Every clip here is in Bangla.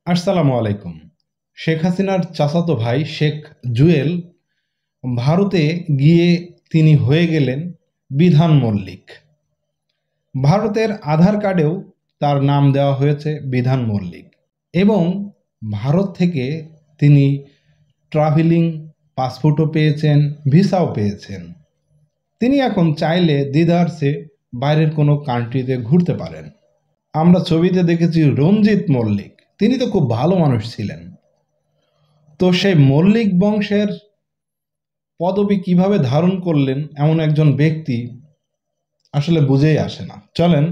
আসসালামু আলাইকুম। শেখ হাসিনার চাচাতো ভাই শেখ জুয়েল ভারতে গিয়ে তিনি হয়ে গেলেন বিধান মল্লিক। ভারতের আধার কার্ডেও তার নাম দেওয়া হয়েছে বিধান মল্লিক এবং ভারত থেকে তিনি ট্রাভেলিং পাসপোর্টও পেয়েছেন, ভিসাও পেয়েছেন। তিনি এখন চাইলে দ্বিধার্সে বাইরের কোনো কান্ট্রিতে ঘুরতে পারেন। আমরা ছবিতে দেখেছি রঞ্জিত মল্লিক, তিনি তো খুব ভালো মানুষ ছিলেন। তো সেই মল্লিক বংশের পদবি কিভাবে ধারণ করলেন এমন একজন ব্যক্তি আসলে বুঝেই আসে না। চলেন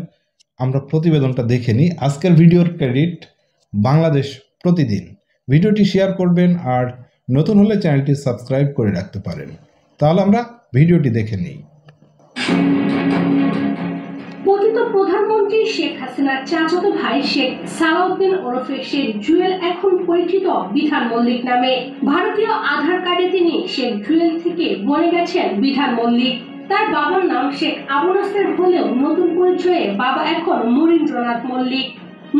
আমরা প্রতিবেদনটা দেখে নিই। আজকের ভিডিওর ক্রেডিট বাংলাদেশ প্রতিদিন। ভিডিওটি শেয়ার করবেন আর নতুন হলে চ্যানেলটি সাবস্ক্রাইব করে রাখতে পারেন। তাহলে আমরা ভিডিওটি দেখে নিই। পতিত প্রধানমন্ত্রী শেখ হাসিনার চাচাতো ভাই শেখ সালাউদ্দিন ওরফে শেখ জুয়েল এখন পরিচিত বিধান মল্লিক নামে। ভারতীয় আধার কার্ডে তিনি শেখ জুয়েল থেকে বনে গেছেন বিধান মল্লিক। তার বাবার নাম শেখ আবু নাসের হলেও নতুন পরিচয়ে বাবা এখন মনীন্দ্রনাথ মল্লিক।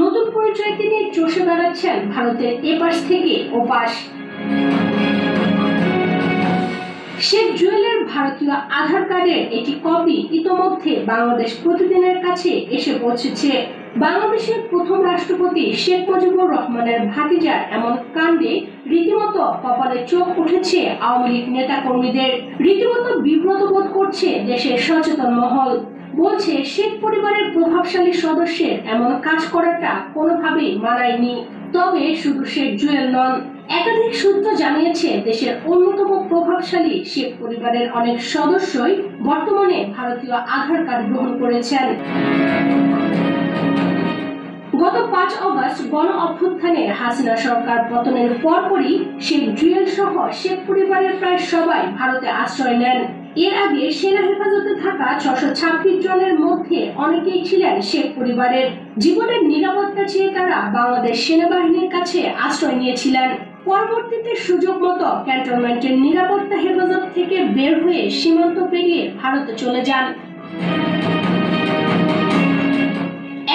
নতুন পরিচয়ে তিনি চষে বেড়াচ্ছেন ভারতের এপাশ থেকে ওপাশ। শেখ জুয়েলের ভারতীয় আধার কার্ডের একটি কপি ইতোমধ্যে বাংলাদেশ প্রতিদিনের কাছে এসে পৌঁছেছে। বাংলাদেশের প্রথম রাষ্ট্রপতি শেখ মুজিবুর রহমানের ভাতিজার এমন কাণ্ডে রীতিমতো কপালে চোখ উঠেছে আওয়ামী লীগ নেতা কর্মীদের। রীতিমতো বিব্রত বোধ করছে দেশের সচেতন মহল। বলছে শেখ পরিবারের প্রভাবশালী সদস্যের এমন কাজ করাটা কোনোভাবেই মানায়নি। তবে শুধু শেখ জুয়েল নন, একাধিক সূত্র জানিয়েছে দেশের অন্যতম প্রভাবশালী শেখ পরিবারের অনেক সদস্যই বর্তমানে ভারতীয় আধার কার্ড গ্রহণ করেছেন। গত 5 অগস্ট গণ অভ্যুত্থানে হাসিনা সরকার পতনের পরপরই শেখ জুয়েল সহ শেখ পরিবারের প্রায় সবাই ভারতে আশ্রয় নেন। এর আগে সেনা হেফাজতে থাকা 626 জনের মধ্যে অনেকেই ছিলেন শেখ পরিবারের। জীবনের নিরাপত্তা চেয়ে তারা বাংলাদেশ সেনাবাহিনীর কাছে আশ্রয় নিয়েছিলেন। পরবর্তীতে সুযোগ মতো ক্যান্টনমেন্টের নিরাপত্তা হেফাজত থেকে বের হয়ে সীমান্ত পেরিয়ে ভারতে চলে যান।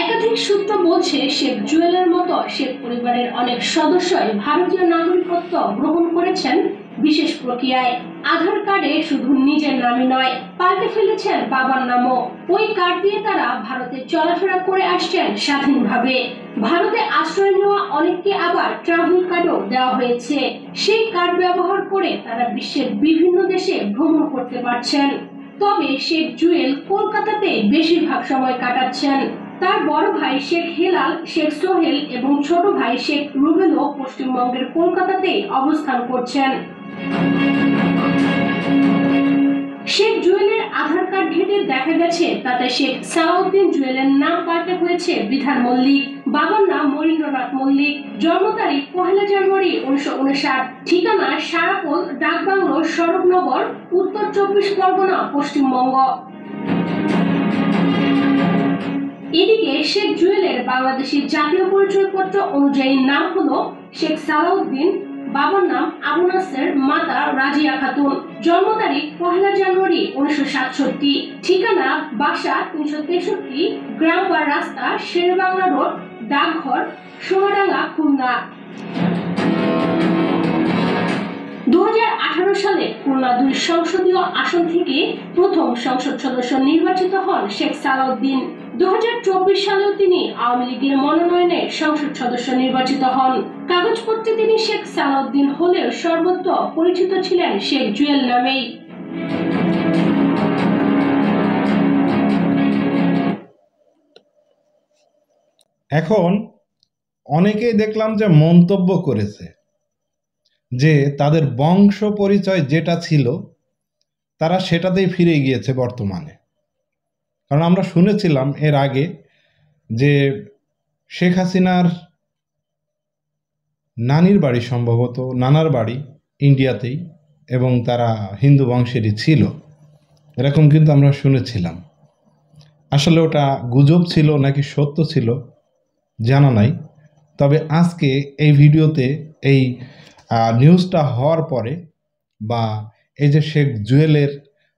একাধিক সূত্র বলছে শেখ জুয়েলের মতো শেখ পরিবারের অনেক সদস্যই ভারতীয় নাগরিকত্ব গ্রহণ করেছেন বিশেষ প্রক্রিয়ায়। আধার কার্ডে শুধু নিজের নামই নয়, পাল্টে ফেলেছেন বাবার নামও। ওই কার্ড দিয়ে তারা ভারতে চলাফেরা করে আসছেন স্বাধীনভাবে। ভারতে আশ্রয় নেওয়া অনেককে আবার ট্রাভেল কার্ডও দেওয়া হয়েছে। সেই কার্ড ব্যবহার করে তারা বিশ্বের বিভিন্ন দেশে ভ্রমণ করতে পারছেন। তবে শেখ জুয়েল কলকাতাতে বেশিরভাগ সময় কাটাচ্ছেন। তার বড় ভাই শেখ হেলাল, শেখ সোহেল এবং ছোট ভাই শেখ রুবেলও পশ্চিমবঙ্গের কলকাতাতে অবস্থান করছেন। শেখ জুয়েলের আধার কার্ড ঘেঁটে দেখা গেছে তাতে শেখ সালাউদ্দিন জুয়েলের নাম পাল্টে হয়েছে বিধান মল্লিক। বাবার নাম মনীন্দ্রনাথ মল্লিক। জন্ম তারিখ 1 জানুয়ারি 1959। ঠিকানা সারাপোল, ডাকবাংলো, সড়কনগর, উত্তর 24 পরগনা, পশ্চিমবঙ্গ। এদিকে শেখ জুয়েলের বাংলাদেশের জাতীয় পরিচয়পত্র অনুযায়ী নাম হলো শেখ সালাউদ্দিন। বাবার নাম আবু নাসের, মাতা রাজিয়া খাতুন। জন্ম তারিখ 1 জানুয়ারি 1967। ঠিকানা বাসা 363, গ্রাম বা রাস্তা শেরেবাংলা রোড, ডাকঘর সোনাডাঙ্গা, খুলনা। 2018 সালে খুলনা 2 সংসদীয় আসন থেকে প্রথম সংসদ সদস্য নির্বাচিত হন শেখ সালাউদ্দিন। 2024 সালেও তিনি আওয়ামী লীগের মনোনয়নে সংসদ সদস্য নির্বাচিত হন। কাগজপত্রে তিনি শেখ সালাউদ্দিন হলেও সর্বত্র পরিচিত ছিলেন শেখ জুয়েল নামেই। এখন অনেকেই দেখলাম যে মন্তব্য করেছে যে তাদের বংশ পরিচয় যেটা ছিল তারা সেটাতেই ফিরে গিয়েছে বর্তমানে। কারণ আমরা শুনেছিলাম এর আগে যে শেখ হাসিনার নানির বাড়ি, সম্ভবত নানার বাড়ি ইন্ডিয়াতেই, এবং তারা হিন্দু বংশেরই ছিল, এরকম কিন্তু আমরা শুনেছিলাম। আসলে ওটা গুজব ছিল নাকি সত্য ছিল জানা নাই। তবে আজকে এই ভিডিওতে এই নিউজটা হওয়ার পরে, বা এই যে শেখ জুয়েলের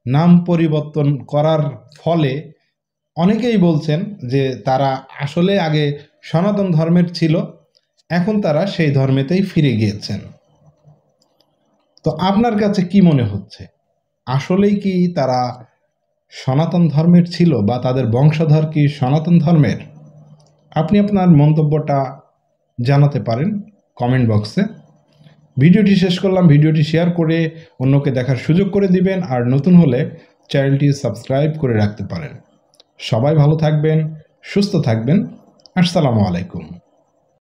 নাম পরিবর্তন করার ফলে অনেকেই বলছেন যে তারা আসলে আগে সনাতন ধর্মের ছিল এখন তারা সেই ধর্মেতেই ফিরে গিয়েছেন। তো আপনার কাছে কি মনে হচ্ছে, আসলেই কি তারা সনাতন ধর্মের ছিল বা তাদের বংশধর কি সনাতন ধর্মের? আপনি আপনার মন্তব্যটা জানাতে পারেন কমেন্ট বক্সে। ভিডিওটি শেষ করলাম, ভিডিওটি শেয়ার করে অন্যকে দেখার সুযোগ করে দিবেন, আর নতুন হলে চ্যানেলটি সাবস্ক্রাইব করে রাখতে পারেন। সবাই ভালো থাকবেন, সুস্থ থাকবেন। আসসালামু আলাইকুম।